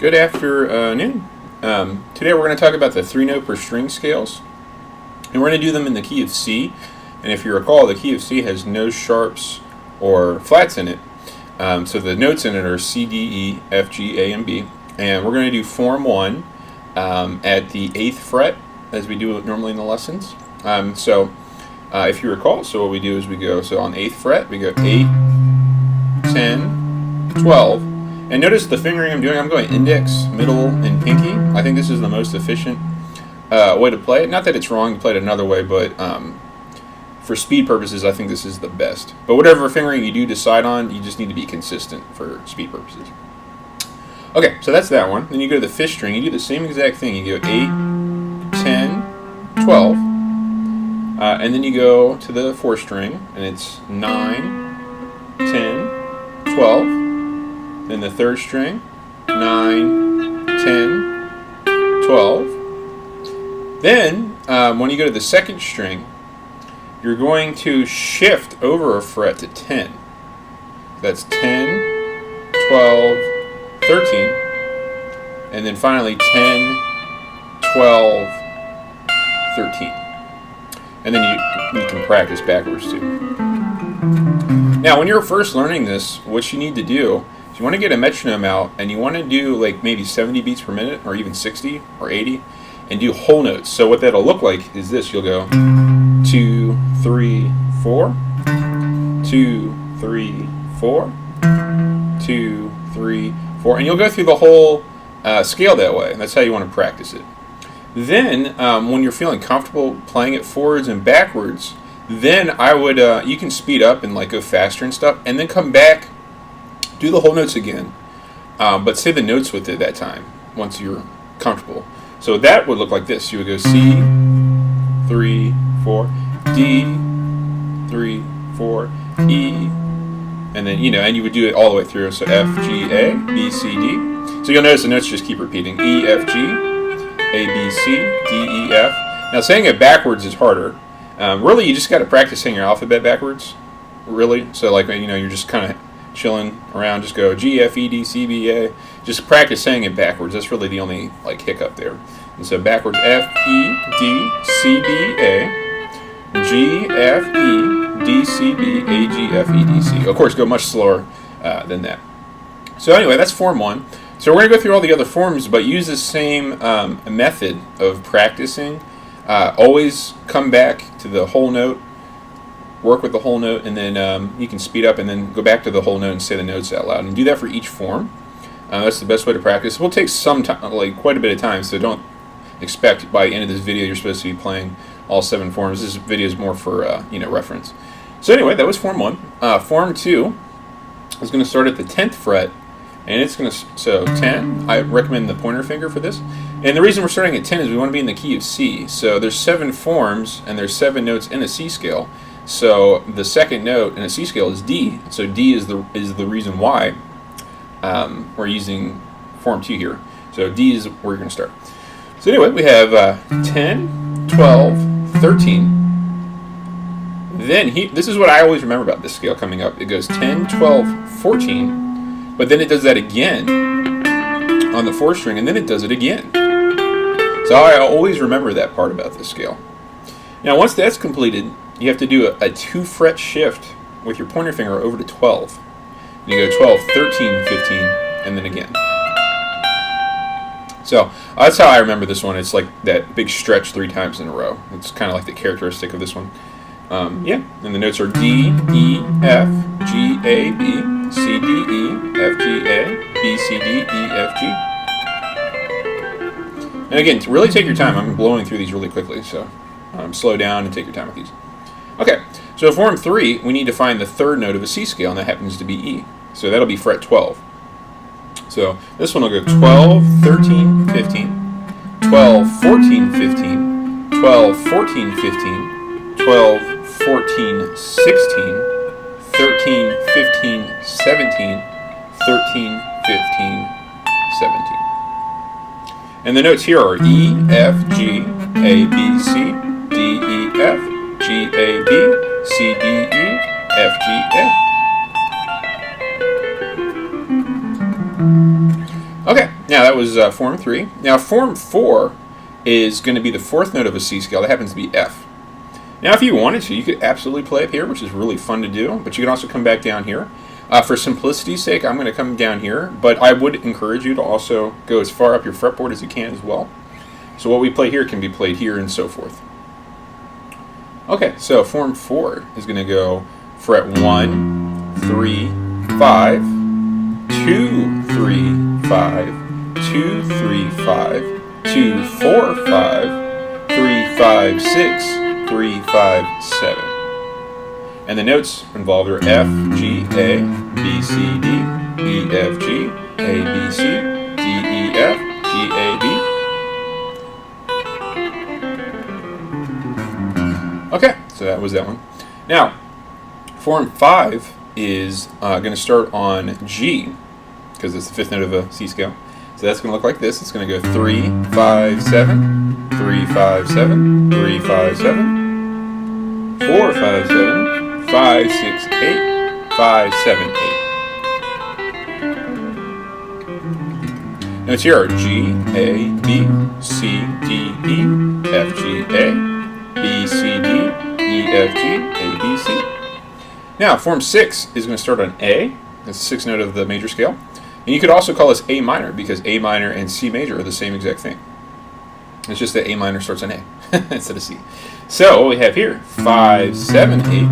Good afternoon. Today we're going to talk about the 3-note per string scales, and we're going to do them in the key of C. And if you recall, the key of C has no sharps or flats in it, so the notes in it are C, D, E, F, G, A, and B. And we're going to do form 1 at the 8th fret, as we do it normally in the lessons. If you recall, so what we do is we go, so on 8th fret, we go 8, 10, 12. And notice the fingering I'm doing, I'm going index, middle, and pinky. I think this is the most efficient way to play it. Not that it's wrong to play it another way, but for speed purposes, I think this is the best. But whatever fingering you do decide on, you just need to be consistent for speed purposes. Okay, so that's that one. Then you go to the 5th string, you do the same exact thing. You go 8, 10, 12. And then you go to the 4th string, and it's 9, 10, 12. Then the 3rd string, 9, 10, 12. Then, when you go to the 2nd string, you're going to shift over a fret to 10. That's 10, 12, 13. And then finally 10, 12, 13. And then you can practice backwards too. Now, when you're first learning this, what you need to do is you want to get a metronome out, and you want to do like maybe 70 beats per minute, or even 60 or 80, and do whole notes. So what that'll look like is this. You'll go 2, 3, 4, 2, 3, 4, 2, 3, 4, and you'll go through the whole scale that way. That's how you want to practice it. Then, when you're feeling comfortable playing it forwards and backwards, then I would you can speed up and like go faster and stuff, and then come back, do the whole notes again, but say the notes with it that time once you're comfortable. So that would look like this. You would go C, 3, 4, D, 3, 4, E, and then and you would do it all the way through. So F, G, A, B, C, D. So you'll notice the notes just keep repeating: E, F, G, A, B, C, D, E, F. Now saying it backwards is harder. Really, you just got to practice saying your alphabet backwards. Really, so like you're just kind of chilling around, just go G, F, E, D, C, B, A. Just practice saying it backwards. That's really the only hiccup there. And so backwards: F, E, D, C, B, A, G, F, E, D, C, B, A, G, F, E, D, C. Of course, go much slower than that. So anyway, that's form 1. So we're going to go through all the other forms, but use the same method of practicing. Always come back to the whole note, work with the whole note, and then you can speed up and then go back to the whole note and say the notes out loud. And do that for each form. That's the best way to practice. It will take some time, quite a bit of time, so don't expect by the end of this video you're supposed to be playing all 7 forms. This video is more for reference. So anyway, that was form 1. Form 2 is going to start at the 10th fret. And it's going to, so 10, I recommend the pointer finger for this. And the reason we're starting at 10 is we want to be in the key of C. So there's 7 forms, and there's 7 notes in a C scale. So the second note in a C scale is D. So D is the reason why we're using form 2 here. So D is where you're going to start. So anyway, we have 10, 12, 13. Then this is what I always remember about this scale coming up. It goes 10, 12, 14. But then it does that again on the 4th string, and then it does it again. So I always remember that part about this scale. Now once that's completed, you have to do a 2-fret shift with your pointer finger over to 12. And you go 12, 13, 15, and then again. So that's how I remember this one. It's like that big stretch 3 times in a row. It's kind of like the characteristic of this one. And the notes are D, E, F, G, A, B, C, D, E, F, G, A, B, C, D, E, F, G. And again, to really take your time. I'm blowing through these really quickly, so slow down and take your time with these. Okay, so form 3, we need to find the 3rd note of a C scale, and that happens to be E. So that'll be fret 12. So this one will go 12, 13, 15, 12, 14, 15, 12, 14, 15, 12, 14, 16, 13, 15, 17, 13, 15, 17. And the notes here are E, F, G, A, B, C, D, E, F, G, A, B, C, D, E, F, G, A. Okay, now Now that was form 3. Now form 4 is going to be the 4th note of a C scale. That happens to be F. Now if you wanted to, you could absolutely play up here, which is really fun to do, but you can also come back down here. For simplicity's sake, I'm going to come down here, but I would encourage you to also go as far up your fretboard as you can as well. So what we play here can be played here and so forth. Okay, so form 4 is going to go fret 1, 3, 5, 2, 3, 5, 2, 3, 5, 2, 4, 5, 3, 5, 6, 3, 5, 7. And the notes involved are F, G, A, B, C, D, E, F, G, A, B, C, D, E, F, G, A, B. Okay, so that was that one. Now, form 5 is going to start on G, because it's the 5th note of a C scale. So that's going to look like this. It's going to go 3, 5, 7, 3, 5, 7, 3, 5, 7, 4, 5, 7, 5, 6, 8, 5, 7, 8. Notes here are G, A, B, C, D, E, F, G, A, B, C, D, E, F, G, A, B, C. Now, form 6 is going to start on A. That's the 6th note of the major scale. And you could also call this A minor, because A minor and C major are the same exact thing. It's just that A minor starts on A instead of C. So what we have here, 5, 7, 8,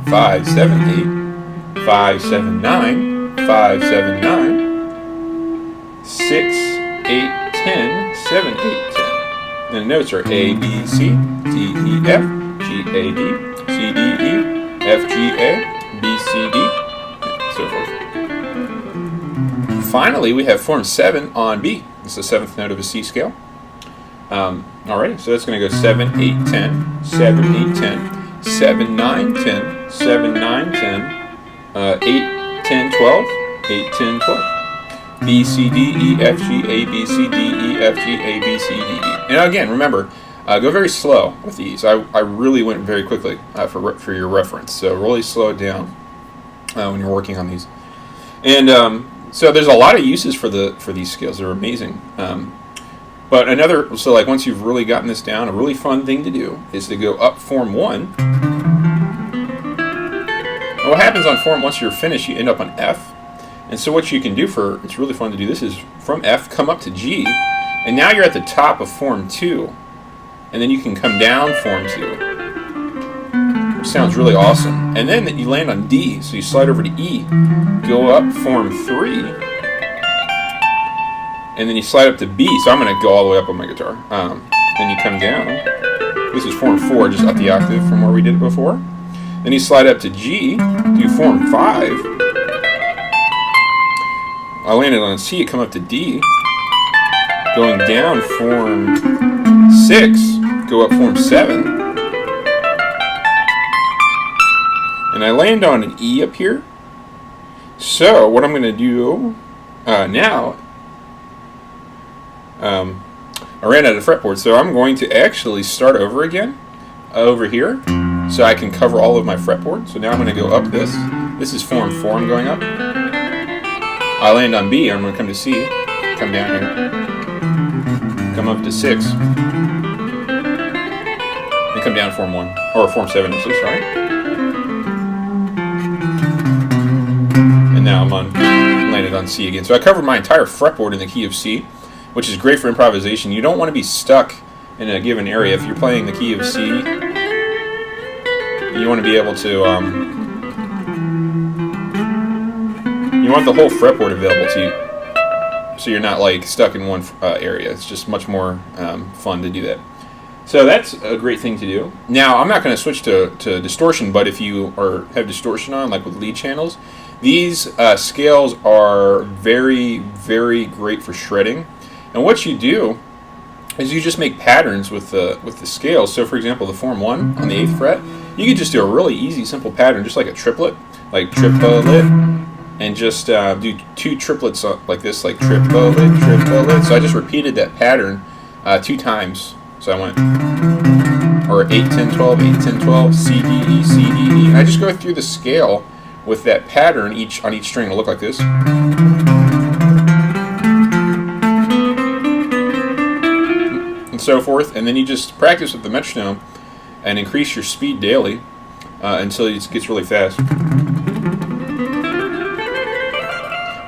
5, 7, 8, 5, 7, 9, 5, 7, 9, 6, 8, 10, 7, 8, 10. And the notes are A, B, C, D, E, F, G, A, D, C, D, E, F, G, A, B, C, D, and so forth. Finally, we have form 7 on B. It's the 7th note of a C scale. Alright, so that's going to go 7, 8, 10, 7, 8, 10, 7, 9, 10, 7, 9, 10, 8, 10, 12, 8, 10, 12. B, C, D, E, F, G, A, B, C, D, E, F, G, A, B, C, D, E. And again, remember, go very slow with these. I really went very quickly for your reference, so really slow it down when you're working on these. And so there's a lot of uses for these scales. They're amazing. But so like once you've really gotten this down, a really fun thing to do is to go up form 1. And what happens on form, once you're finished, you end up on F. And so what you can do it's really fun to do this, is from F, come up to G, and now you're at the top of form 2. And then you can come down form 2. Which sounds really awesome. And then you land on D, so you slide over to E, go up form 3, and then you slide up to B, so I'm going to go all the way up on my guitar. Then you come down. This is form 4, just up the octave from where we did it before. Then you slide up to G, do form 5. I landed on C, come up to D. Going down form 6, go up form 7. And I land on an E up here. So what I'm going to do now, I ran out of fretboard, so I'm going to actually start over again over here, so I can cover all of my fretboard. So now I'm going to go up this. This is form 4 I'm going up. I land on B, I'm going to come to C, come down here, come up to 6, and come down form 1, or form 7, so sorry. And now I'm landed on C again. So I covered my entire fretboard in the key of C, which is great for improvisation. You don't want to be stuck in a given area. If you're playing the key of C, you want to be able to, you want the whole fretboard available to you, so you're not like stuck in one area. It's just much more fun to do that. So that's a great thing to do. Now, I'm not going to switch to distortion, but if you have distortion on, like with lead channels, these scales are very, very great for shredding. And what you do is you just make patterns with the scales. So for example, the form 1 on the 8th fret, you could just do a really easy, simple pattern, just like a triplet, like triplet, and just do 2 triplets like this, like triplet, triplet. So I just repeated that pattern 2 times. So I went, or 8, 10, 12, 8, 10, 12, C, D, E, C, D, E. And I just go through the scale with that pattern on each string. It'll look like this. so forth. And then you just practice with the metronome and increase your speed daily until it gets really fast.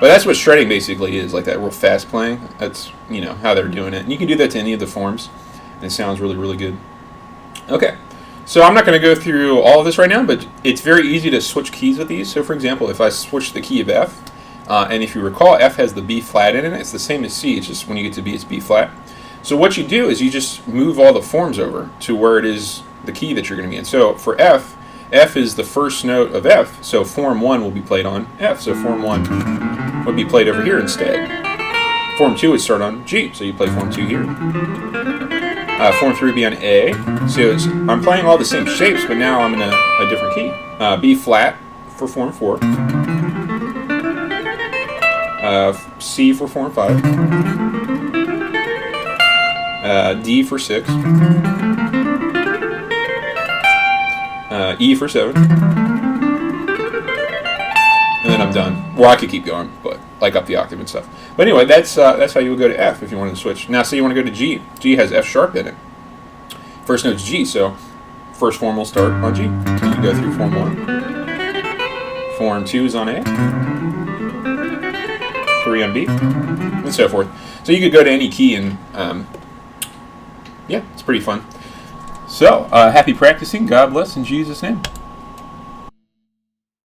But that's what shredding basically is, like that real fast playing. That's, you know, how they're doing it. And you can do that to any of the forms, and it sounds really, really good. Okay, so I'm not going to go through all of this right now, but it's very easy to switch keys with these. So for example, if I switch the key of F, and if you recall, F has the B flat in it. It's the same as C, it's just when you get to B, it's B flat. So what you do is you just move all the forms over to where it is the key that you're going to be in. So for F, F is the first note of F, so form 1 will be played on F, so form 1 would be played over here instead. Form 2 would start on G, so you play form 2 here. Form 3 would be on A, so I'm playing all the same shapes, but now I'm in a different key. B flat for form 4. C for form 5. D for 6. E for 7. And then I'm done. Well, I could keep going, but like up the octave and stuff. But anyway, that's how you would go to F if you wanted to switch. Now, say you want to go to G. G has F sharp in it. First note's G, so first form will start on G. So you go through form 1. Form 2 is on A. 3 on B, and so forth. So you could go to any key, and yeah, it's pretty fun. So, happy practicing. God bless in Jesus' name.